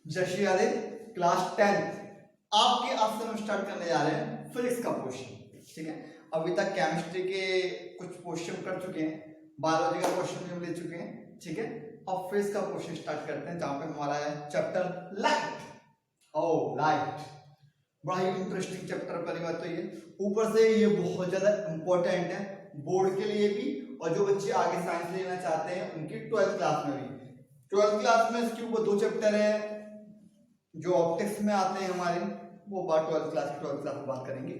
जैसे याद है क्लास 10 आपके आज से हम स्टार्ट करने जा रहे हैं फिजिक्स का पोर्शन। ठीक है, अभी तक केमिस्ट्री के कुछ क्वेश्चन कर चुके हैं, बायोलॉजी का क्वेश्चन भी हम ले चुके हैं। ठीक है, अब फिजिक्स का पोर्शन स्टार्ट करते हैं जहां पे हमारा है चैप्टर लाइट। ओ लाइट बड़ा ही इंटरेस्टिंग चैप्टर। पहली बात तो ये ऊपर से ये बहुत ज्यादा इंपॉर्टेंट है बोर्ड के लिए भी, और जो बच्चे आगे साइंस लेना चाहते हैं उनकी 12th क्लास में भी। 12th क्लास में इसके ऊपर 2 चैप्टर है जो ऑप्टिक्स में आते हैं हमारे, वो बात 12th क्लास में बात करेंगे।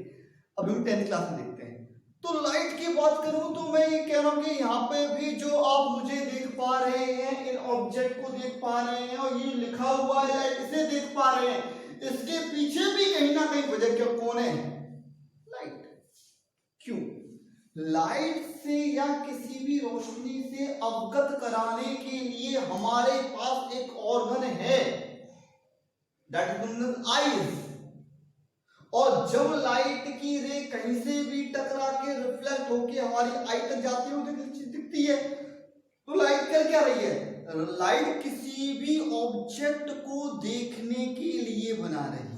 अभी हम 10th क्लास में देखते हैं। तो लाइट की बात करूं तो मैं ये कह रहा हूं कि यहाँ पे भी जो आप मुझे देख पा रहे हैं, इन ऑब्जेक्ट को देख पा रहे हैं और ये लिखा हुआ है लाइट, इसे देख पा रहे हैं, इसके पीछे भी कहीं ना कहीं वजह क्या कौन है? लाइट। क्यों? लाइट से या किसी भी रोशनी से अवगत कराने के लिए हमारे पास एक ऑर्गन है, that is known as eyes. और जब लाइट की रे कहीं से भी टकरा के रिफ्लेक्ट होके हमारी आई तक जाती है, मुझे चीज दिखती है। तो लाइट कर क्या रही है? लाइट किसी भी ऑब्जेक्ट को देखने के लिए बना रही है।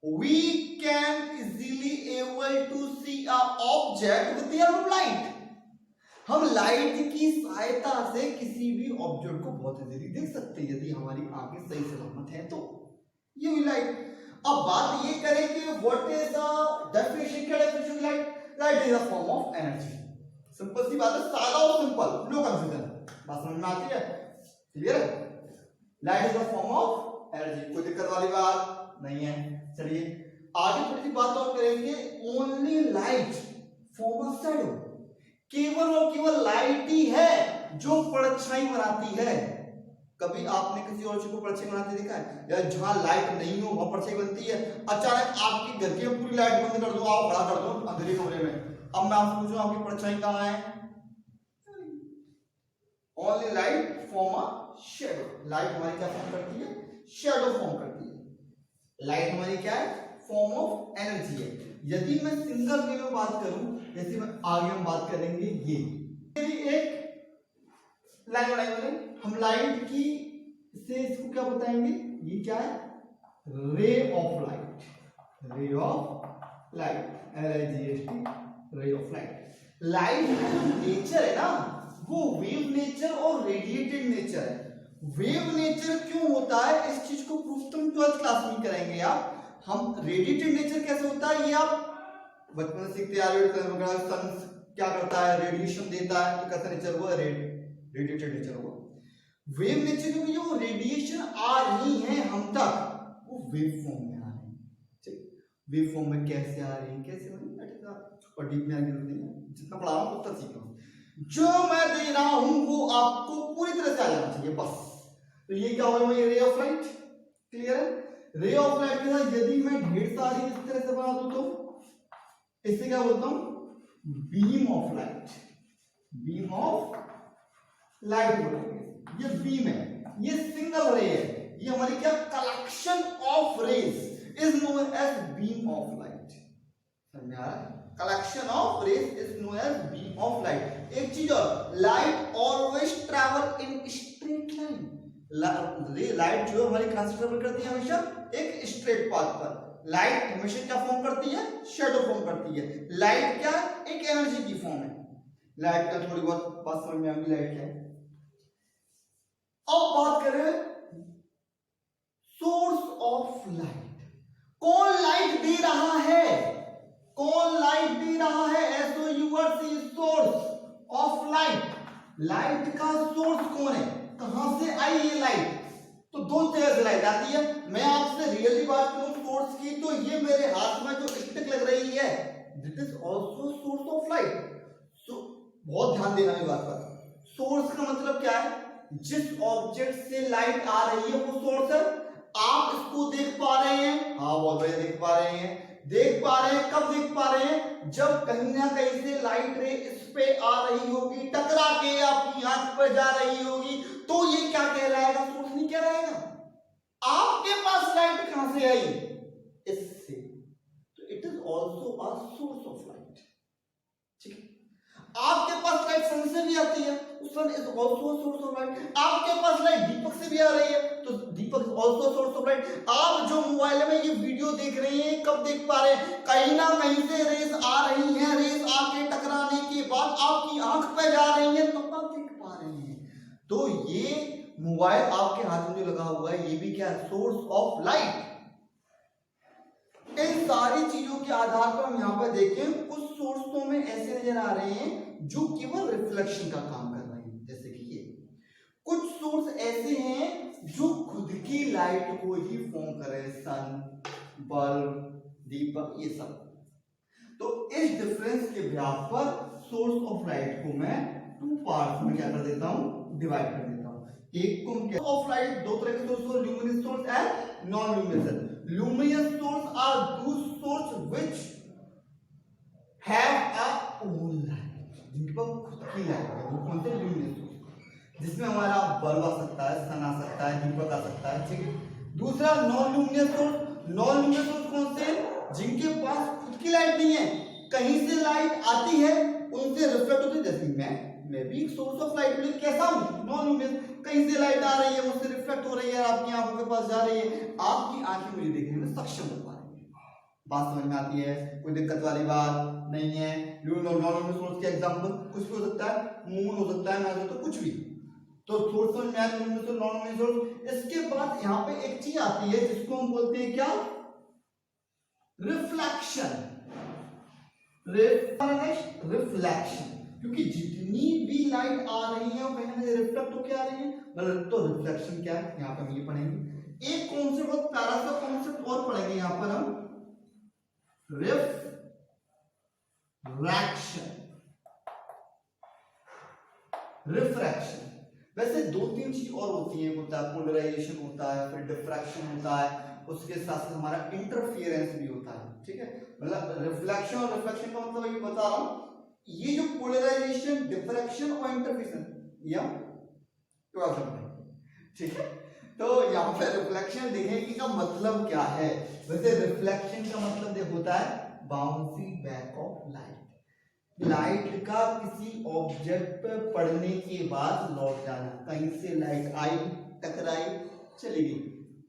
We can easily able to see a object with the help of light. हम लाइट की सहायता से किसी भी ऑब्जेक्ट को बहुत इजीली देख सकते हैं यदि हमारी आंखें सही सलामत हैं तो। ये हुई लाइट। अब बात ये करें कि व्हाट इज द डेफिनेशन, क्या definition light? Light is a form of energy. Simple सी बात है, सादा और सिंपल, नो कंफ्यूजन। बात समझ में आती है? क्लियर है? Light is a form of energy, कोई दिक्कत वाली बात नहीं है। चलिए आगे थोड़ी सी बात और करेंगे। Only light form of shadow, केवल और केवल लाइट ही है जो परछाई बनाती है। कभी आपने किसी और चीज को परछाई बनाते देखा है? या जहां लाइट नहीं हो वहां परछाई बनती है। अचानक आपके घर की पूरी लाइट बंद कर दो, आओ खड़ा कर दो अंधेरे कमरे में, अब मैं आपसे पूछूं आपकी परछाई कहां है? Only light form a shadow. Light हमारी क्या फॉर्म करती है? शैडो फॉर्म करती है। लाइट हमारी क्या है? फॉर्म ऑफ एनर्जी है। यदि मैं सिंगल वे में बात करूं, जैसे मैं आगे हम बात करेंगे, ये एक लाइन बनाई मैंने, हम लाइट की से इसको क्या बताएंगे? ये क्या है? Ray of light. Ray of light, LIGHT, ray of light. Light का जो नेचर है ना, वो वेव नेचर और रेडिएटेड नेचर है। वेव नेचर क्यों होता है, इस चीज को प्रूफ तुम 12th क्लास में करेंगे आप। हम रेडिएटेड नेचर कैसे होता है ये आप बचपन से सीखते आ रहे हो। सन क्या करता है? रेडिएशन देता है, तो कैसा नेचर हुआ? रेडिएटेड नेचर हुआ। वेव नेचर क्योंकि जो रेडिएशन आ रही है हम तक, वो वेव फॉर्म में आ रही है। ठीक, वेव फॉर्म में कैसे आ रही है, कैसे बनी, और डीप में आगे जितना पढ़ा रहा हूं उतना सीखना। जो मैं दे रहा हूं वो आपको पूरी तरह से आ जाना चाहिए बस। तो ये क्या होगा? Ray of light. क्लियर है? रे ऑफ लाइट के साथ यदि मैं ढेर सारी इस तरह से बना दूं तो इससे क्या बोलता हूं? Beam of light. Beam of light बोलेंगे। ये बीम है, ये सिंगल रे है, ये हमारी क्या? Collection of rays is known as beam of light. समझ में आ रहा है? Collection of rays is known as beam of light. एक चीज और, light always travel in straight line. Light जो हमारी कहां से ट्रैवल करती है? हमेशा एक स्ट्रेट पाथ पर। लाइट हमेशा क्या फॉर्म करती है? शैडो फॉर्म करती है। लाइट क्या? एक एनर्जी की फॉर्म है। लाइट का थोड़ी बहुत बात समझ में आ गई, लाइट क्या है। अब बात करें सोर्स ऑफ लाइट। कौन लाइट दे रहा है? कौन लाइट दे रहा है? SOURC, source of light. Light का सोर्स कौन है? कहां से आई ये लाइट? तो दो तरह से लाइट आती है। मैं आपसे रियली बात करूं सोर्स की, तो ये मेरे हाथ में जो स्टिक लग रही है, this is also source of light. बहुत ध्यान देना इस बात पर। सोर्स का मतलब क्या है? जिस ऑब्जेक्ट से लाइट आ रही है वो सोर्स है। आप इसको देख पा रहे हैं? हाँ बहुत बढ़िया, देख पा रहे हैं। देख पा रहे हैं, कब देख पा रहे हैं? जब कहीं ना कहीं से लाइट रे इस पे आ रही होगी, टकरा के आपकी आंख पर जा रही होगी, तो ये क्या कहलाएगा? सोर्स नहीं कहलाएगा। आपके पास लाइट कहां से आई? इससे। तो it is also a source of light. ठीक है? आपके पास लाइट सन से भी आती है, sun is also a source of light. आपके पास लाइट दीपक से भी आ रही है, तो ऑल्सो सोर्स ऑफ लाइट। आप जो मोबाइल में ये वीडियो देख रहे हैं कब देख पा रहे हैं, कहीं ना कहीं से रेस आ रही है, रेस आके टकराने के बाद आपकी आंख पे जा रही है, तब आप देख पा रहे हैं। तो ये मोबाइल आपके हाथ में जो लगा हुआ है ये भी क्या है, सोर्स ऑफ लाइट। इन सारी चीजों के आधार पर हम यहाँ पर देखें, कुछ सोर्स तो हमें ऐसे नजर आ रहे हैं जो केवल रिफ्लेक्शन का काम कर रहे हैं, जैसे कि ये। कुछ सोर्स ऐसे हैं जो खुद की लाइट को ही फॉर्म कर रहे हैं, सन, बल्ब, दीपक, ये सब। तो इस डिफरेंस के ब्याज पर सोर्स ऑफ लाइट को मैं टू पार्ट्स में क्या कर देता हूं, डिवाइड कर देता हूं। एक को क्या ऑफ लाइट, दो तरह के सोर्स को, luminous source and non luminous. Luminous source are those source which have a own light, जिनके पास खुद की लाइट है, वो कौन से luminous source, जिसमें हमारा बल्ब आ सकता है, सन आ सकता है, दीपक आ सकता है, ठीक है। दूसरा non luminous source, non luminous source कौन से, जिनके पास खुद की लाइट नहीं है, कहीं से लाइट आती है उनसे रिफ्लेक्ट होती है, जैसे मैं भी एक सोर्स ऑफ लाइट में कैसा हूं, नॉन ल्यूमिनस, कहीं से लाइट आ रही है, मुझसे रिफ्लेक्ट हो रही है, आपकी आंखों के पास जा रही है, आपकी आंखें मुझे देखने में सक्षम हो पा रही है। बात समझ में आती है, कोई दिक्कत वाली बात नहीं है। नॉन ल्यूमिनस सोर्स के एग्जांपल कुछ भी हो सकता है, मून हो सकता है, मैच तो कुछ भी। तो सोर्स समझ में आया, ल्यूमिनस और नॉन ल्यूमिनस सोर्स। इसके बाद यहाँ पे एक चीज आती है जिसको हम बोलते हैं क्या, रिफ्लेक्शन। रिफ्लेक्शन, क्योंकि जितनी भी लाइट आ रही है वो कहीं से रिफ्लेक्ट होकर आ रही है, मतलब तो रिफ्लेक्शन क्या है, यहाँ पे हम ये पढ़ेंगे। एक कॉन्सेप्ट बहुत प्यारा सा कॉन्सेप्ट और पढ़ेंगे यहाँ पर हम, रिफ्रैक्शन। वैसे दो तीन चीज और होती है, होता है पोलराइजेशन होता है, फिर डिफ्रैक्शन होता है, उसके साथ साथ हमारा इंटरफियरेंस भी होता है, ठीक है। मतलब रिफ्लेक्शन और रिफ्रैक्शन का मतलब ये बता रहा हूं, ये जो पोलराइजेशन, डिफ्रैक्शन और इंटरफेरेंस या ठीक है। तो यहाँ पे रिफ्लेक्शन देखने का मतलब क्या है, वैसे रिफ्लेक्शन का मतलब होता है bouncing back of light. Light का किसी ऑब्जेक्ट पे पड़ने के बाद लौट जाना, कहीं से लाइट आई, टकराई, चली गई,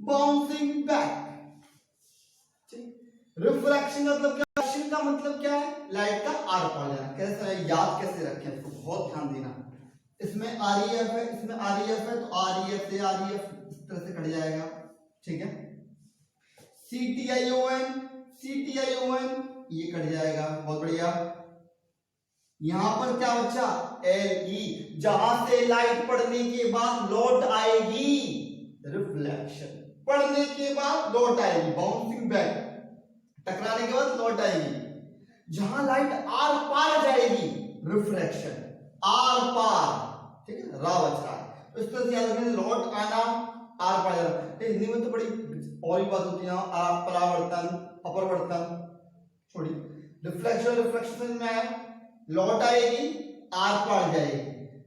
बाउंसिंग बैक। रिफ्रैक्शन का मतलब क्या, का मतलब क्या है, लाइट का आर पार जाना। कैसे याद कैसे रखें इसको, बहुत ध्यान देना। इसमें आरईएफ है, इसमें आरईएफ है, तो आरईएफ से आरईएफ इस तरह से कट जाएगा, ठीक है। सीटीआईओएन, सीटीआईओएन ये कट जाएगा, बहुत बढ़िया। यहां पर क्या बचा, एलई, जहां से लाइट पड़ने के बाद लौट आएगी, रिफ्लेक्शन, पड़ने के बाद लौट आएगी, बाउंसिंग बैक, टकराने के बाद लौट आएगी। जहां लाइट आर पार जाएगी, रिफ्रैक्शन, आर पार, ठीक है, रा बच रहा है, तो इस तरह से याद रखें, लौट आना, आर पार जाना। हिंदी में तो बड़ी और भी बात होती है, परावर्तन, अपरवर्तन, छोड़िए। रिफ्लेक्शन, रिफ्लेक्शन में आया, लौट आएगी, आर पार जाएगी,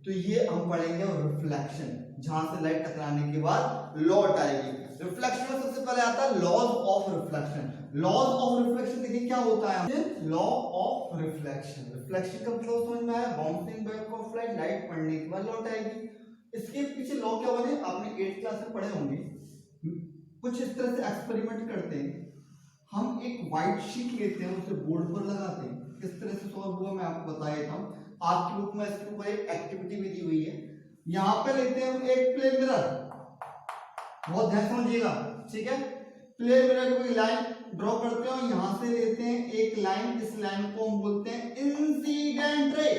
तो ये हम पढ़ेंगे रिफ्लेक्शन, जहां से लाइट टकराने के बाद लौट आएगी। रिफ्लेक्शन में सबसे पहले आता है laws of reflection. Laws of reflection देखिए क्या होता है, लॉ ऑफ रिफ्लेक्शन। रिफ्लेक्शन का मतलब समझ में आया, bouncing back of light, light पड़ने के बाद लौट आएगी। इसके पीछे लॉ क्या बने, आपने 8th क्लास में पढ़े होंगे। कुछ इस तरह से एक्सपेरिमेंट करते हैं, हम एक व्हाइट शीट लेते हैं, उसे बोर्ड पर लगाते हैं, किस तरह से सॉल्व हुआ मैं आपको बता देता हूं। आपकी बुक में इसके ऊपर एक एक्टिविटी भी दी हुई है। यहाँ पे लेते हैं हम एक प्लेन मिरर, बहुत ध्यान समझिएगा, ठीक है। प्लेन मिरर की कोई लाइन ड्रॉ करते हो, यहां से लेते हैं एक लाइन, इस लाइन को हम बोलते हैं इंसिडेंट रे।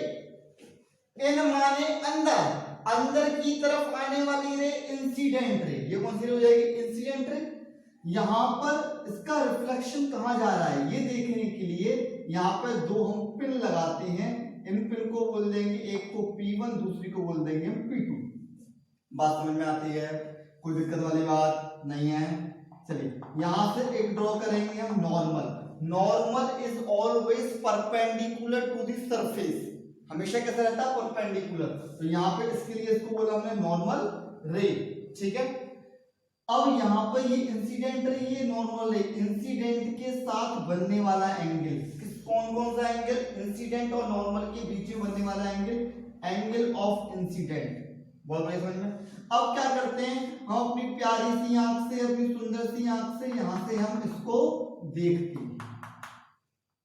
इन माने अंदर, अंदर की तरफ आने वाली रे इंसिडेंट रे, ये कौन सी रे हो जाएगी, इंसिडेंट रे। यहां पर इसका रिफ्लेक्शन कहां जा रहा है ये देखने के लिए यहां पर दो हम पिन लगाते हैं, इन पिन को बोल देंगे, एक को P1, दूसरी को बोल देंगे हम P2। बात समझ में आती है, कोई दिक्कत वाली बात नहीं है। चलिए यहां से एक ड्रॉ करेंगे हम normal. Normal is always perpendicular to the surface, हमेशा कैसा रहता है, परपेंडिकुलर। तो यहाँ पे इसके लिए इसको बोला हमने नॉर्मल रे, ठीक है। अब यहाँ पर ये इंसिडेंट रे, ये नॉर्मल रे, इंसिडेंट के साथ बनने वाला एंगल, कौन कौन सा एंगल, इंसिडेंट और नॉर्मल के बीच में बनने वाला एंगल, एंगल ऑफ इंसिडेंट, बहुत बढ़िया समझ में। अब क्या करते हैं, हम अपनी प्यारी सी आंख से, अपनी सुंदर सी आंख से यहां से हम इसको देखते हैं।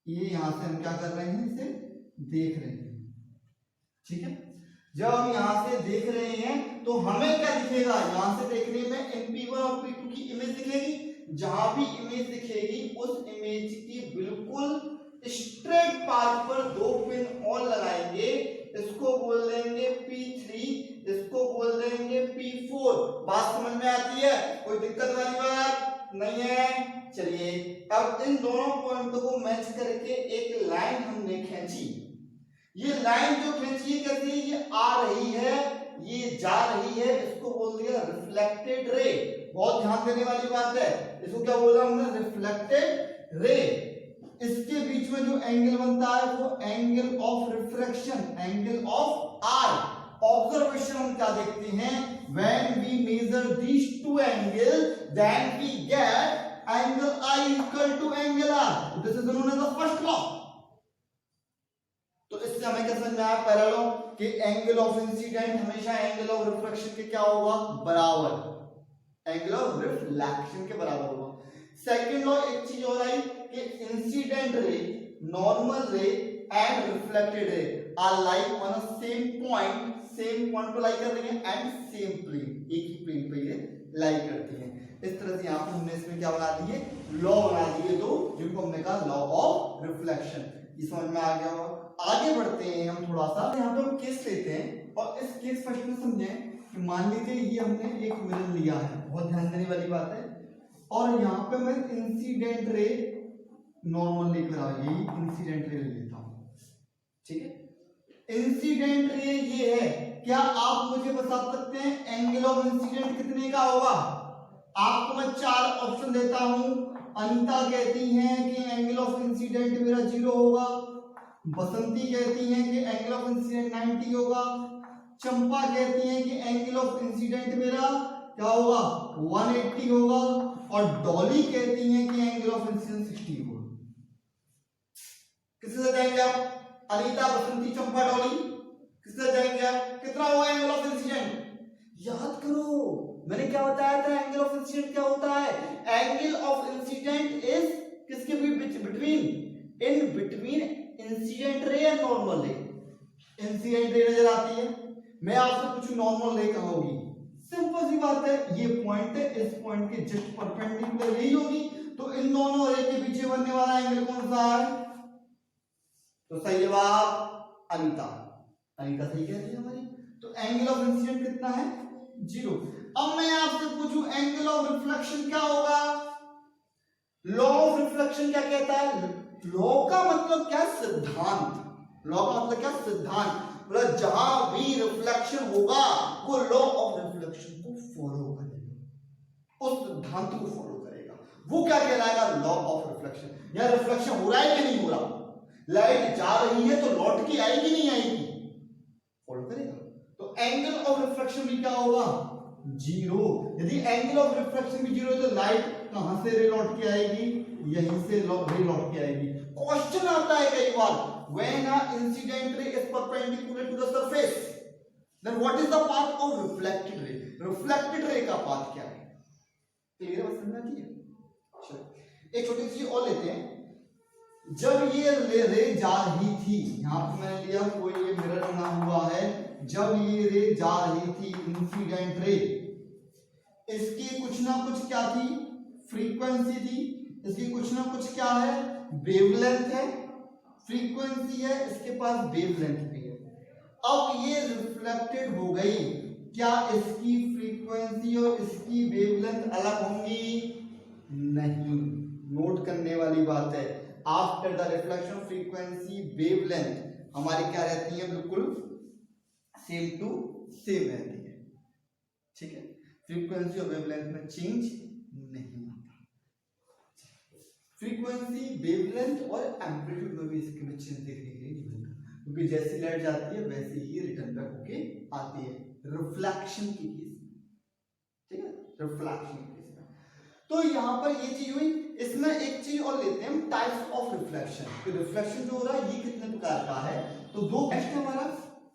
ये यहां से हम क्या कर रहे हैं, इसे देख रहे हैं, ठीक है। जब हम यहां से देख रहे हैं तो हमें क्या दिखेगा, यहां से देखने में MP1 और P2 की इमेज दिखेगी। जहां भी इमेज दिखेगी उस इमेज की बिल्कुल स्ट्रेट पाथ पर दो पिन और लगाएंगे। इसको बोल देंगे P3, इसको बोल देंगे P4। बात समझ में आती है, कोई दिक्कत वाली बात नहीं है। चलिए अब इन दोनों पॉइंटों को मैच करके एक लाइन हमने खींची। ये लाइन जो खींची है कैसे, ये आ रही है, ये जा रही है, इसको बोल दिया रिफ्लेक्टेड रे। बहुत ध्यान देने वाली बात है, इसको क्या बोला हमने, रिफ्लेक्टेड रे। इसके बीच में जो एंगल बनता है वो angle of refraction, angle of I. Observation हम क्या देखते हैं, when we measure these two angle then we get angle I equal to angle R. This is known as the first law. तो इससे हमें क्या समझ में आया, पहला लॉ कि एंगल ऑफ इंसिडेंट हमेशा एंगल ऑफ रिफ्रैक्शन के क्या होगा, बराबर, एंगल ऑफ रिफ्लेक्शन के बराबर होगा। सेकंड लॉ एक चीज और आई कि incident ray, normal ray and reflected ray are like on a same point पर लाई कर रही है एंड सेम प्लेन, एक ही प्लेन पे ये लाई करती है। इस तरह से यहाँ पे हमने इसमें क्या बना दिए, लॉ बना दिए दो, जिनको हमने कहा लॉ ऑफ रिफ्लेक्शन। ये समझ में आ गया होगा। आगे बढ़ते हैं हम थोड़ा सा, यहाँ पे हम केस लेते हैं और इस केस फर्स्ट में समझें कि मान लीजिए ये हमने एक मिरर लिया है, बहुत ध्यान देने वाली बात है, और यहाँ पे मैं इंसिडेंट रे नॉर्मल लेकर आ, यही इंसिडेंट रे ले लेता हूँ, ठीक है। इंसिडेंट रे ये है, क्या आप मुझे बता सकते हैं एंगल ऑफ इंसिडेंट कितने का होगा? आपको मैं 4 ऑप्शन देता हूं। अनीता कहती हैं कि एंगल ऑफ इंसिडेंट मेरा 0 होगा, बसंती कहती हैं कि एंगल ऑफ इंसिडेंट 90 होगा, चंपा कहती हैं कि एंगल ऑफ इंसिडेंट मेरा क्या होगा, 180 होगा, और डॉली कहती हैं कि एंगल ऑफ इंसिडेंट 60 होगा। किससे जाएंगे आप? अनीता, बसंती, चंपा, डॉली, किससे जाएंगे आप? कितना होगा एंगल ऑफ इंसिडेंट? याद करो मैंने क्या बताया था, एंगल ऑफ इंसिडेंट क्या होता है? एंगल ऑफ इंसिडेंट इज किसके between, in between incident ray and normal रे। इंसिडेंट रे नजर आती है, मैं आपसे पूछूं नॉर्मल रे कहां होगी? सिंपल सी बात है, ये पॉइंट है, इस पॉइंट के जस्ट परपेंडिकुलर यही होगी, तो इन दोनों रे के पीछे बनने वाला एंगल कौन सा है? तो सही जवाब अनीता, अनीता सही कह रही है हमारी। तो एंगल ऑफ इंसिडेंट कितना है? 0। अब मैं आपसे पूछूं एंगल ऑफ रिफ्लेक्शन क्या होगा? लॉ ऑफ रिफ्लेक्शन क्या कहता है? लॉ का मतलब क्या? सिद्धांत। लॉ का मतलब क्या? सिद्धांत। मतलब जहां भी रिफ्लेक्शन होगा वो लॉ ऑफ रिफ्लेक्शन को फॉलो करेगा, उस सिद्धांत को फॉलो करेगा। वो क्या कहलाएगा? Law of reflection. या रिफ्लेक्शन हो रहा है कि नहीं हो रहा, लाइट जा रही है तो लौट के आएगी नहीं आएगी, फॉलो करेगा। तो एंगल ऑफ रिफ्लेक्शन भी क्या होगा? 0। यदि एंगल ऑफ रिफ्लेक्शन भी 0 है तो लाइट कहां से रे लौट के आएगी? यहीं से रे लौट के आएगी। क्वेश्चन आता है कई बार, when a incident ray is perpendicular to the surface then what is the path of reflected ray? Reflected ray का पाथ क्या है? क्लियर है, समझ में आती है? चलो एक छोटी सी और लेते हैं। जब ये रे जा रही थी, यहां पे मैंने लिया कोई ये मिरर बना हुआ है, जब ये रे जा रही थी इंसिडेंट रे, इसकी कुछ ना कुछ क्या थी? फ्रीक्वेंसी थी। इसकी कुछ ना कुछ क्या है? वेवलेंथ है। फ्रीक्वेंसी है, इसके पास वेवलेंथ भी है। अब ये रिफ्लेक्टेड हो गई, क्या इसकी फ्रीक्वेंसी और इसकी वेवलेंथ अलग होंगी? नहीं। नोट करने वाली बात है, after the reflection frequency wavelength हमारी क्या रहती है? बिल्कुल सेम टू सेम रहती है, ठीक है। फ्रीक्वेंसी और वेवलेंथ में चेंज नहीं आता। फ्रीक्वेंसी, वेवलेंथ और एम्पलीट्यूड में भी इसके में चेंज देखने के लिए नहीं मिलता, क्योंकि जैसी लाइट जाती है वैसे ही रिटर्न बैक होके आती है रिफ्लेक्शन की केस में, ठीक है, रिफ्लेक्शन की केस में। तो यहाँ पर ये चीज हुई। इसमें एक चीज और लेते हैं, टाइप्स ऑफ रिफ्लेक्शन। तो रिफ्लेक्शन जो हो रहा है ये कितने प्रकार का है? तो दो नेक्स्ट हमारा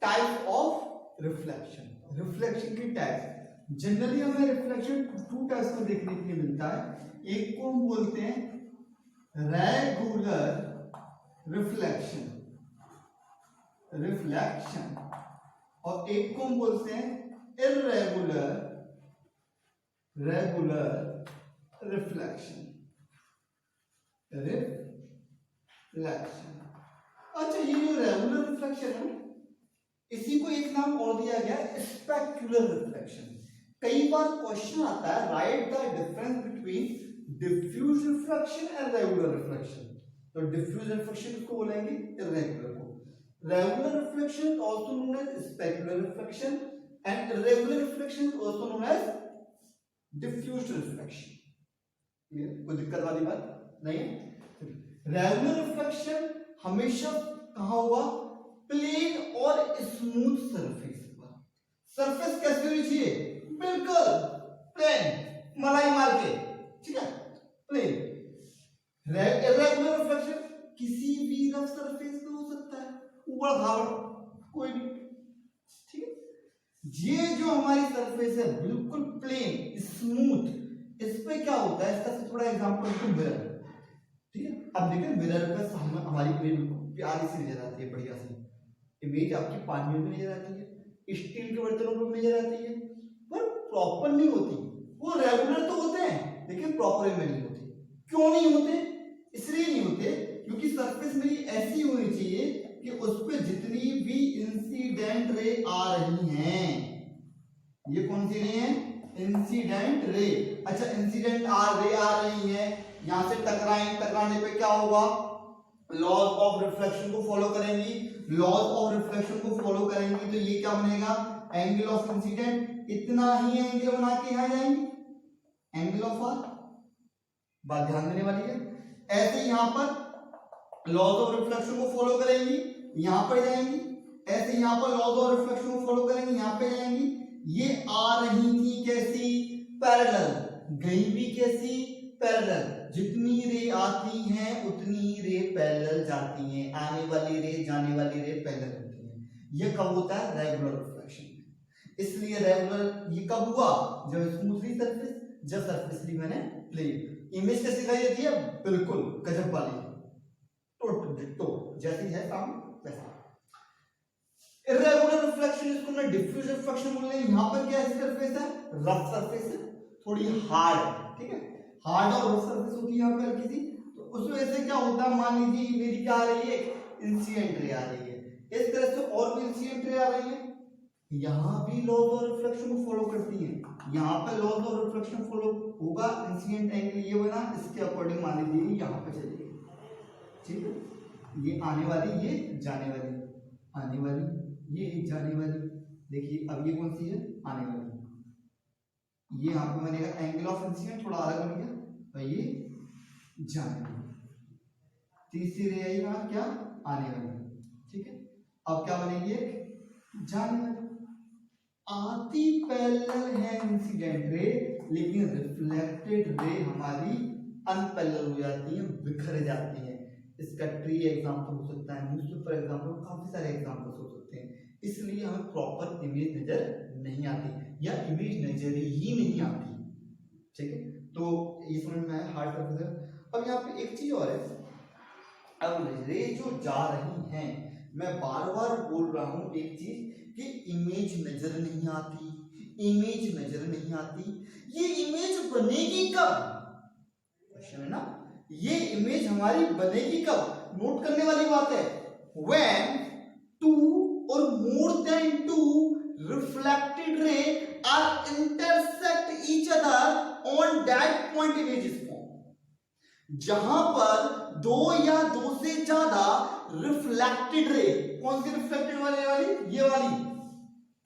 टाइप ऑफ रिफ्लेक्शन। रिफ्लेक्शन की टाइप, जनरली हमें रिफ्लेक्शन टू टाइप्स में देखने के लिए मिलता है। एक को हम बोलते हैं रेगुलर रिफ्लेक्शन, और एक को हम बोलते हैं इर्रेगुलर रिफ्लेक्शन। अच्छा, ये जो रेगुलर रिफ्लेक्शन है इसी को एक नाम और दिया गया है स्पेक्युलर रिफ्लेक्शन। कई बार क्वेश्चन आता है write the difference between diffuse reflection and regular reflection. तो डिफ्यूज रिफ्लेक्शन को बोलेंगे इर्रेगुलर को, regular reflection also known as specular reflection and irregular reflection also known as diffuse reflection. कोई दिक्कत वाली बात नहीं है। रेगुलर रिफ्लेक्शन हमेशा कहां होगा, प्लेन और स्मूथ सरफेस पर। सरफेस कैसी होनी चाहिए, बिल्कुल प्लेन, मलाई मार के, ठीक है, प्लेन। इर्रेगुलर रिफ्लेक्शन किसी भी रफ सरफेस पे हो सकता है, ऊबड़ खाबड़ कोई भी, ठीक है। ये जो हमारी सरफेस है बिल्कुल प्लेन स्मूथ, इस पे क्या होता है, इसका थोड़ा एग्जांपल तो मिरर, ठीक है। अब देखिए मिरर पे हमारी इमेज प्यारी सी नजर आती है, बढ़िया सी इमेज आपकी पानी में नजर आती है, स्टील के बर्तनों में नजर आती है, पर प्रॉपर नहीं होती। वो रेगुलर तो होते हैं लेकिन प्रॉपर में नहीं होते। क्यों नहीं होते, इसलिए नहीं होते क्योंकि सरफेस मेरी ऐसी होनी चाहिए कि उस पर जितनी भी इंसिडेंट रे आ रही हैं, ये कौन सी रे है, इंसिडेंट रे। अच्छा, इंसिडेंट रे आ रही है, यहां से टकराने पे क्या होगा, लॉज ऑफ रिफ्लेक्शन को फॉलो करेंगी, लॉज ऑफ रिफ्लेक्शन को फॉलो करेंगी, तो ये क्या बनेगा, एंगल ऑफ इंसिडेंट, इतना ही एंगल बना के यहां जाएंगे, एंगल ऑफ आर। बात ध्यान देने वाली है। ऐसे यहां पर लॉज ऑफ रिफ्लेक्शन को फॉलो करेंगी, यहां पर जाएंगी, ऐसे यहां पर लॉज ऑफ रिफ्लेक्शन को फॉलो करेंगी, यहां पे जाएंगी। ये आ रही थी कैसी, पैरेलल, गई भी कैसी, पैरेलल। जितनी रे आती हैं उतनी रे पैरेलल जाती हैं, आने वाली रे जाने वाली रे पैरेलल होती हैं। ये कब होता है, रेगुलर रिफ्लेक्शन। इसलिए रेगुलर ये कब हुआ, जब स्मूथली सरफेस, जब सरफेसली मैंने प्लेन। इमेज कैसी दिखाई देती है, बिल्कुल गजब वाली, तो जैसी है सामने वैसा। इर्रेगुलर रिफ्लेक्शन, इसको मैं डिफ्यूज रिफ्लेक्शन बोल रहे हैं। यहां पर क्या सरफेस है, रफ सरफेस है, थोड़ी हार्ड है, ठीक है, हार्ड और रफ सरफेस होती है यहाँ पे हल्की सी। तो उस वजह से क्या होता है, मान लीजिए मेरी क्या आ रही है, इंसिडेंट रे आ रही है, इस तरह से और भी इंसिडेंट रे आ रही है, यहाँ भी लॉज ऑफ रिफ्लेक्शन को फॉलो करती है, यहाँ पे लॉज ऑफ रिफ्लेक्शन फॉलो होगा, इंसिडेंट एंगल ये बना, इसके अकॉर्डिंग मान लीजिए यहाँ पे चलिए, ठीक है। ये आने वाली, ये जाने वाली, आने वाली, ये जाने वाली। देखिए अब ये कौन सी है, आने वाली, ये यहाँ पे बनेगा एंगल ऑफ इंसिडेंट, थोड़ा अलग बन गया, और ये जाने वाली। तीसरी रे आई कहाँ, क्या, आने वाली, ठीक है। अब क्या बनेगी, जाने वाली। आती पैरेलल है इंसिडेंट रे, लेकिन रिफ्लेक्टेड रे हमारी अनपैरेलल हो जाती है, बिखर जाती है। इसका ट्री एग्जांपल हो सकता है, न्यूज़पेपर एग्जांपल, काफी सारे एग्जांपल्स हो सकते हैं। इसलिए हमें प्रॉपर इमेज नजर नहीं आती, या इमेज नजर ही नहीं आती, ठीक है। तो ये समझ में आया हार्ड सरफेस। अब यहाँ पे एक चीज और है, अब रे जो जा रही हैं, मैं बार बार बोल रहा हूं एक चीज कि इमेज नजर नहीं आती, इमेज नजर नहीं आती। ये इमेज बनेगी कब, क्वेश्चन है ना, ये इमेज हमारी बनेगी कब, नोट करने वाली बात है। when two or more than two reflected ray are intersect each other on that point image is formed। जहां पर दो या दो से ज्यादा रिफ्लेक्टेड रे, कौन सी रिफ्लेक्टेड वाली, ये वाली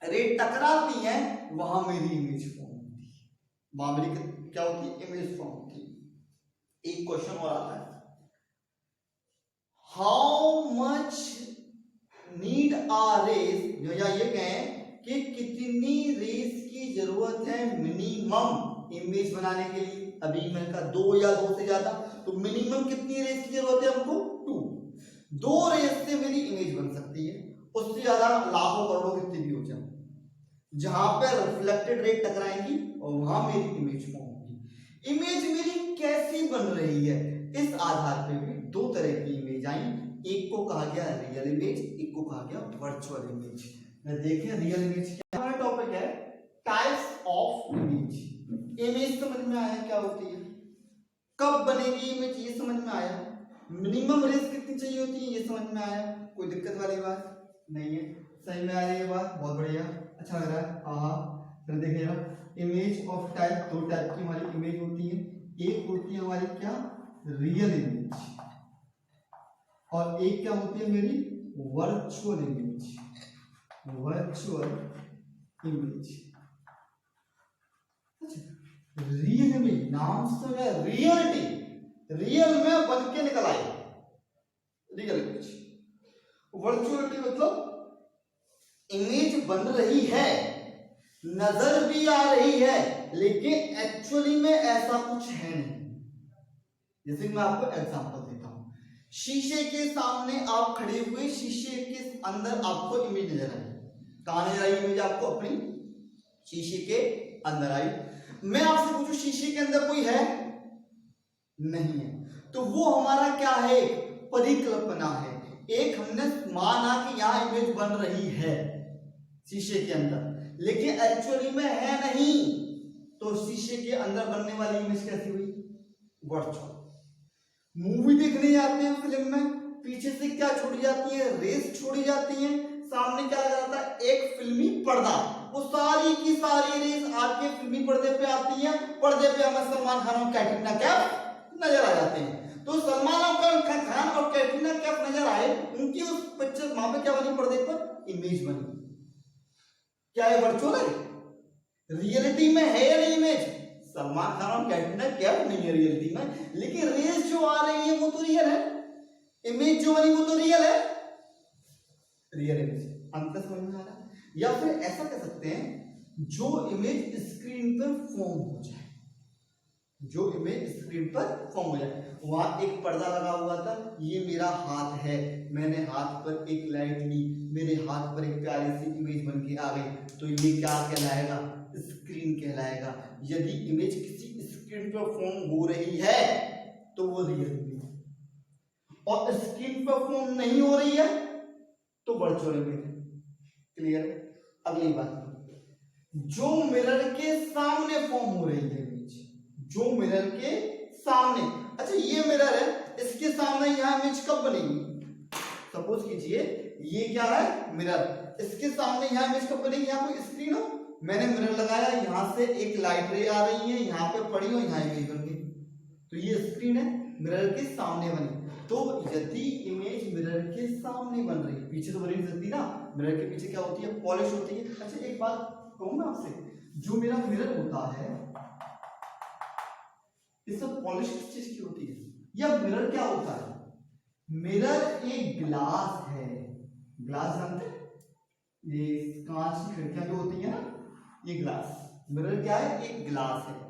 रे टकराती हैं, वहां मेरी इमेज फॉर्म होती है, वहां मेरी क्या होती है, इमेज फॉर्म होती है। एक क्वेश्चन और आता है, how much need a race, या ये कहें कि कितनी रेस की जरूरत है मिनिमम इमेज बनाने के लिए। अभी मैंने कहा दो या दो से ज्यादा, तो मिनिमम कितनी रेस की जरूरत है हमको, 2। 2 रेस से मेरी इमेज बन सकती है, उससे ज्यादा लाखों करोड़ों कितनी भी हो जाए, जहां पे रिफ्लेक्टेड रे टकराएंगी और वहां मेरी इमेज फॉर्म होगी। इमेज मेरी कैसी बन रही है, इस आधार पे भी दो तरह की इमेज आई। एक को कहा गया रियल इमेज, एक को कहा गया वर्चुअल इमेज। देखें रियल इमेज क्या हमारा टॉपिक है, टाइप्स ऑफ इमेज। इमेज समझ में आया क्या होती है, कब बनेगी इमेज ये समझ में आया, मिनिमम रेंज कितनी चाहिए होती है ये समझ में आया, कोई दिक्कत वाली बात नहीं है, सही में आ रही है बात, बहुत बढ़िया, अच्छा लग रहा है। हाँ फिर देखिएगा, इमेज ऑफ टाइप, दो टाइप की हमारी इमेज होती है। एक होती है हमारी क्या, रियल इमेज, और एक क्या होती है मेरी virtual image. Virtual image, real image नाम से रियलिटी, रियल में बन के निकल आई रियल इमेज। वर्चुअलिटी मतलब इमेज बन रही है, नजर भी आ रही है, लेकिन एक्चुअली में ऐसा कुछ है नहीं। जैसे मैं आपको एग्जांपल देता हूं, शीशे के सामने आप खड़े हुए, शीशे के अंदर आपको इमेज नजर आई। कहां नजर आई इमेज आपको, अपनी शीशे के अंदर आई। मैं आपसे पूछूं शीशे के अंदर कोई है, नहीं है, तो वो हमारा क्या है, परिकल्पना है। एक हमने माना कि यहां इमेज बन रही है शीशे के अंदर, लेकिन एक्चुअली में है नहीं, तो शीशे के अंदर बनने वाली इमेज कैसी हुई, वर्चुअल। मूवी देखने जाते हैं फिल्म में, पीछे से क्या छोड़ी जाती है, रेस छोड़ी जाती है, सामने क्या लगा जाता है, एक फिल्मी पर्दा, वो सारी की सारी रेस आके फिल्मी पर्दे पे आती है। पर्दे पे हमें सलमान खान और कैटरीना कैफ नजर आ जाते हैं। तो सलमान खान और कैटरीना कैफ नजर आए, उनकी उस पिक्चर वहां पे क्या बनी, पर्दे पर इमेज बनी। क्या है, वर्चुअल है, रियलिटी में है या नहीं इमेज, सलमान खान और कैटरीना कैफ नहीं है रियलिटी में, लेकिन रेस जो आ रही है वो तो रियल है, इमेज जो बनी वो तो रियल है, रियल इमेज। अंतर समझ में आ रहा है? या फिर ऐसा कह सकते हैं, जो इमेज स्क्रीन पर फॉर्म हो जाए, जो इमेज स्क्रीन पर फॉर्म हो जाए। वहां एक पर्दा लगा हुआ था, ये मेरा हाथ है, मैंने हाथ पर एक लाइट ली, मेरे हाथ पर एक प्यारी सी इमेज बन के आ गई, तो ये क्या कहलाएगा, स्क्रीन कहलाएगा। यदि इमेज किसी स्क्रीन पर फॉर्म हो रही है तो वो रियल इमेज, और स्क्रीन पर फॉर्म नहीं हो रही है तो वर्चुअल इमेज। क्लियर? अगली बात, जो मिरर के सामने फॉर्म हो रही है इमेज, जो मिरर के सामने, अच्छा ये मिरर है, इसके सामने यहां इमेज कब बनेगी, सपोज कीजिए ये क्या है, मिरर, इसके सामने यहां इमेज कब बनेगी, यहां कोई स्क्रीन हो, मैंने मिरर लगाया, यहां से एक लाइट रे आ रही है, यहां पे पड़ी हो, यहां इमेज बन गई, तो ये स्क्रीन है, मिरर के सामने बनी। तो यदि इमेज मिरर के सामने बन रही है, पीछे तो बनी नहीं सकती ना, मिरर के पीछे क्या होती है, पॉलिश होती है। अच्छा एक बात कहूं मैं आपसे, जो मेरा मिरर होता है, ये सब पॉलिश किस चीज की होती है, या मिरर क्या होता है, मिरर एक ग्लास है, ग्लास जानते हैं, ये कांच की खिड़कियां जो होती है ना, ये ग्लास, मिरर क्या है, एक ग्लास है।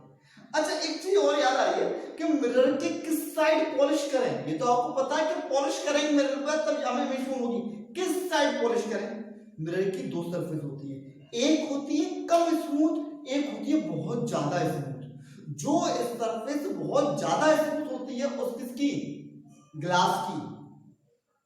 अच्छा एक चीज और याद आ रही है कि मिरर के किस साइड पॉलिश करें, ये तो आपको पता है कि पॉलिश करेंगे मिरर पर तब हमें इमेज फॉर्म होगी, किस साइड पॉलिश करें। मिरर की दो सरफेस होती है, एक होती है कम स्मूथ, एक होती है बहुत ज्यादा स्मूथ। जो सरफेस बहुत ज्यादा स्मूथ होती है उस किसकी, ग्लास की,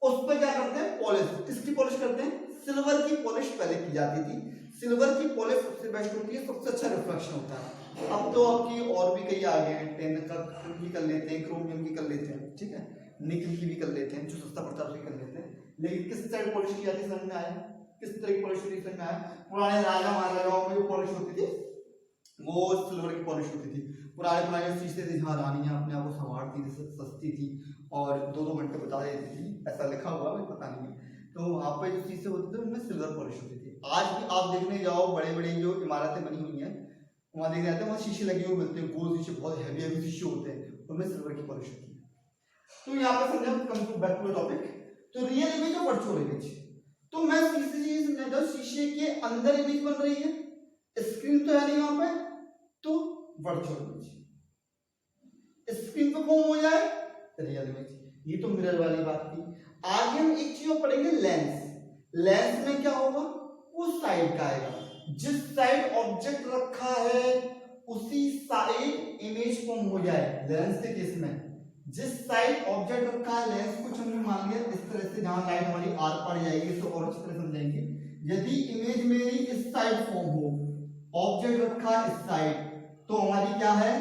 उस पर क्या करते हैं, पॉलिश। किसकी पॉलिश करते हैं, सिल्वर की पॉलिश पहले की जाती थी, सिल्वर की पॉलिश सबसे बेस्ट होती है, सबसे अच्छा रिफ्लेक्शन होता है। अब तो आपकी और भी कई आ गए हैं, टेन का की कर लेते हैं, क्रोमियम की कर लेते हैं, ठीक है, निकल की भी कर लेते हैं, जो सस्ता पड़ता है उसकी कर लेते हैं। लेकिन किस साइड पॉलिश की जाती है समझ में आया, किस तरह की पॉलिश होती है समझ में आया। पुराने राजा महाराजाओं में जो पॉलिश होती थी वो सिल्वर की पॉलिश होती थी। पुराने शीशे थे, जहाँ रानियां अपने आप को संवारती थी, सस्ती थी और 2-2 घंटे बता देती थी, ऐसा लिखा हुआ मुझे पता नहीं है, तो वहां पे जो शीशे होते थे उनमें सिल्वर पॉलिश होती थी। आज भी आप देखने जाओ, बड़े बड़े जो इमारतें बनी हुई हैं वहां देखने जाते हैं, वहां शीशे लगे हुए मिलते हैं, गोल शीशे, बहुत हैवी शीशे होते हैं, उनमें सिल्वर की पॉलिश होती है। तो यहाँ पे समझा, come to back to the topic, तो रियल इमेज और वर्चुअल इमेज। तो मैं समझा शीशे के अंदर इमेज बन रही है, स्क्रीन तो है नहीं वहां पे, तो वर्चुअल इमेज। स्क्रीन पे फॉर्म हो जाए रियल इमेज। ये तो मिरर वाली बात थी। आगे हम एक चीज और पढ़ेंगे, लेंस। लेंस में क्या होगा, उस साइड का आएगा, जिस साइड ऑब्जेक्ट रखा है उसी साइड इमेज फॉर्म हो जाए। लेंस के केस में जिस साइड ऑब्जेक्ट रखा है, लेंस कुछ हमने मान लिया इस तरह से, जहां लाइट हमारी आर पार जाएगी तो और अच्छी तरह समझेंगे। यदि इमेज मेरी इस साइड फॉर्म हो, ऑब्जेक्ट रखा है इस साइड, तो हमारी क्या है,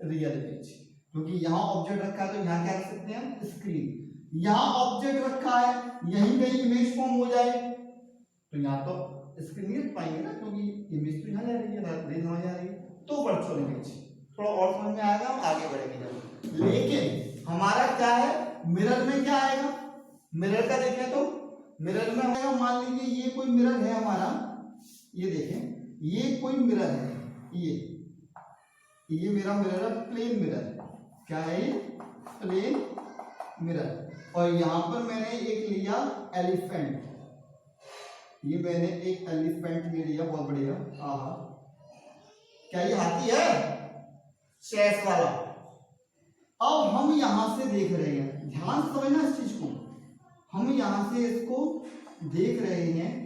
रियल इमेज। क्योंकि यहाँ ऑब्जेक्ट रखा है तो यहाँ क्या रख सकते हैं, स्क्रीन। यहाँ ऑब्जेक्ट रखा है, यहीं कहीं इमेज फॉर्म हो जाए तो यहाँ तो स्क्रीन नहीं रख पाएंगे ना, क्योंकि इमेज तो यहाँ जा रही है, रेज वहां जा रही है, तो वर्चुअल इमेज। थोड़ा और समझ में आएगा, हम आगे बढ़ेंगे जब। लेकिन हमारा क्या है, मिरर में क्या आएगा, मिरर का देखें तो मिरर में आएगा, मान लीजिए ये कोई मिरर है हमारा, ये देखें ये कोई मिरर है, ये मेरा मिरर है, प्लेन मिरर। क्या है ये, प्लेन मिरर। और यहां पर मैंने एक लिया एलिफेंट, ये मैंने एक एलिफेंट ले लिया, बहुत बढ़िया। आहा, क्या ये हाथी है, चेस वाला। अब हम यहां से देख रहे हैं, ध्यान से समझना इस चीज को, हम यहां से इसको देख रहे हैं,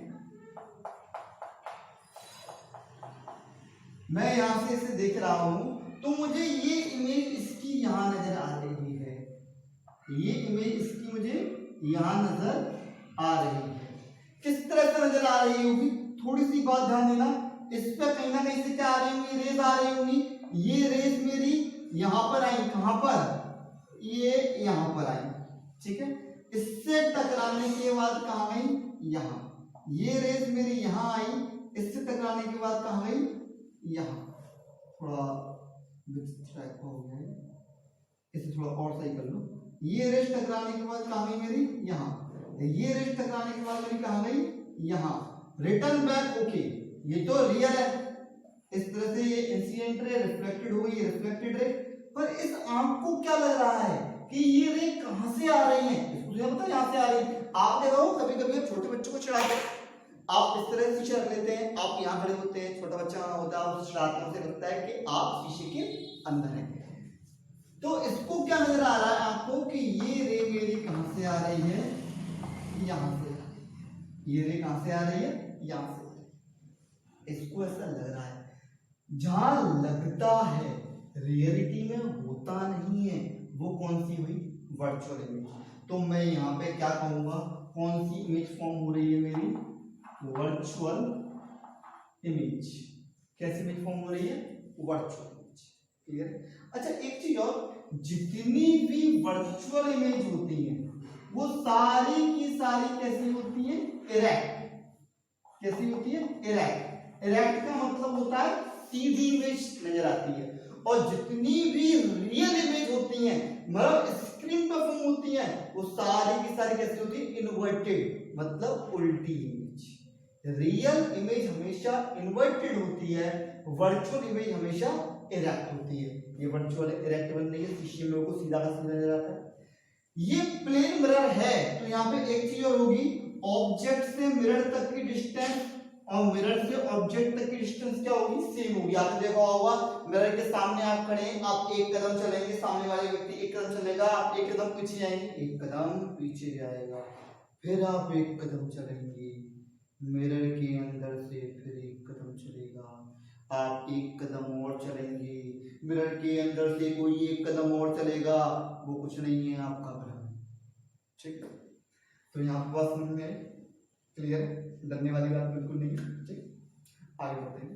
मैं यहां से इसे देख रहा हूं, तो मुझे ये इमेज इसकी यहां नजर आ रही है, ये इमेज इसकी मुझे यहां नजर आ रही है। किस तरह से नजर आ रही होगी, थोड़ी सी बात ध्यान देना, इस पे कहीं ना कहीं से क्या आ रही होंगी, रेज आ रही होंगी। ये रेज मेरी यहां पर आई, कहां पर, ये यहां पर आई, ठीक है। इससे टकराने के बाद कहां गई, यहां। ये रेज मेरी यहां आई, इससे टकराने के बाद कहां गई, यहां। थोड़ा ट्रैक हो गया, इसे थोड़ा और सही कर लो। ये रेज टकराने के बाद कहां गई मेरी, यहां। ये रेज टकराने के बाद मेरी कहां गई, यहां। रिटर्न बैक ओके, ये तो रियल है, इस तरह से ये इंसिडेंट रे रिफ्लेक्टेड हो गई, रिफ्लेक्टेड रे। पर इस आंख को क्या लग रहा है कि ये रे कहां से आ रही है, इसको पता है यहां से आ रही है। आप देखो कभी कभी छोटे बच्चों को चिढ़ाते, आप इस तरह शीशे रख लेते हैं, आप यहाँ खड़े होते हैं, छोटा बच्चा होता है, उसे चिढ़ाते, उसे लगता है कि आप शीशे के अंदर हैं। तो इसको क्या नजर आ रहा है आपको कि ये रे मेरी कहां से आ रही है, यहां से। ये रे कहां से आ रही है, यहां से। इसको ऐसा लग रहा है, जहां लगता है रियलिटी में होता नहीं है, वो कौन सी हुई, वर्चुअल इमेज। तो मैं यहाँ पे क्या कहूंगा, कौन सी इमेज फॉर्म हो रही है मेरी, वर्चुअल इमेज। कैसी इमेज फॉर्म हो रही है, वर्चुअल इमेज। क्लियर। अच्छा एक चीज और, जितनी भी वर्चुअल इमेज होती है वो सारी की सारी कैसी होती है, इरेक्ट। कैसी होती है, इरेक्ट। इरेक्ट का मतलब होता है सीधी इमेज नजर आती है। और जितनी भी रियल इमेज होती हैं, मतलब स्क्रीन पर फॉर्म होती हैं, वो सारी की सारी कैसी होती है, इन्वर्टेड, मतलब उल्टी इमेज। रियल इमेज हमेशा इन्वर्टेड होती है, वर्चुअल इमेज हमेशा इरेक्ट होती है। ये वर्चुअल इरेक्ट बन रही है, शीशे में को सीधा का सीधा नजर आता है। ये प्लेन मिरर है, तो यहाँ पे एक चीज और होगी, ऑब्जेक्ट से मिरर तक की डिस्टेंस और मिरर से ऑब्जेक्ट तक की डिस्टेंस क्या होगी, सेम होगी। आपने देखा होगा मिरर के सामने आप खड़े हैं, आप एक कदम चलेंगे, सामने वाले व्यक्ति एक कदम चलेगा, आप एक कदम पीछे जाएंगे, एक कदम पीछे जाएगा, फिर आप एक कदम चलेंगे, मिरर के अंदर से फिर एक कदम चलेगा, आप एक कदम और चलेंगे, मिरर के अंदर से कोई एक कदम और चलेगा, वो कुछ नहीं है, आपका भ्रम। ठीक है, तो यहाँ पर बात समझ में आई, क्लियर है, डरने वाली बात बिल्कुल नहीं है। ठीक, आगे बढ़ते हैं।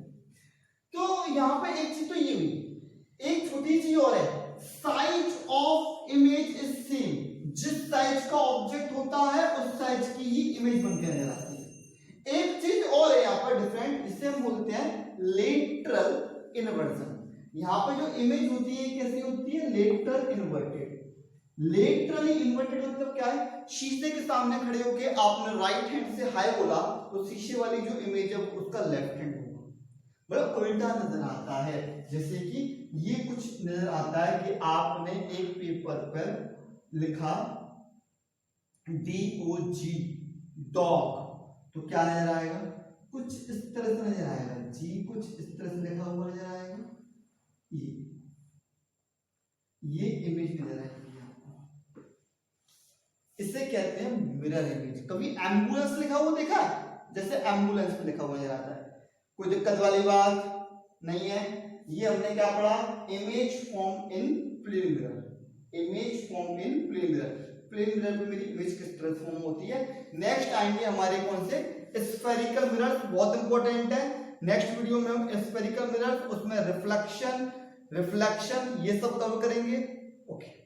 तो यहाँ पे एक चीज तो ये हुई, एक छोटी चीज और है, size of image is same. जिस साइज का ऑब्जेक्ट होता है उस साइज की ही इमेज बनकर नजर आती है। एक चीज और है यहाँ पर डिफरेंट, जिसे हम बोलते हैं लेटरल इन्वर्जन। यहाँ पे जो इमेज होती है कैसी होती है, लेटरल इन्वर्टेड। लेटरली इन्वर्टेड मतलब क्या है, शीशे के सामने खड़े होके आपने राइट हैंड से हाय बोला तो शीशे वाली जो इमेज है उसका लेफ्ट हैंड होगा, मतलब उल्टा नजर आता है। जैसे कि ये कुछ नजर आता है कि आपने एक पेपर पर लिखा DOG डॉग, तो क्या नजर आएगा, कुछ इस तरह से नजर आएगा, जी कुछ इस तरह से लिखा हुआ नजर आएगा, ये इमेज नजर आएगी। इसे कहते हैं मिरर इमेज। कभी एम्बुलेंस लिखा हुआ देखा, जैसे एम्बुलेंस पे लिखा हुआ नजर आता है, कोई दिक्कत वाली बात नहीं है। ये हमने क्या पढ़ा, image form in plane mirror, image form in plane mirror, plane mirror में मेरी इमेज किस तरह फॉर्म होती है। नेक्स्ट आएंगे हमारे कौन से, स्फेरिकल मिरर, बहुत इंपॉर्टेंट है। नेक्स्ट वीडियो में हम स्फेरिकल मिरर, उसमें रिफ्लेक्शन ये सब कवर करेंगे। ओके।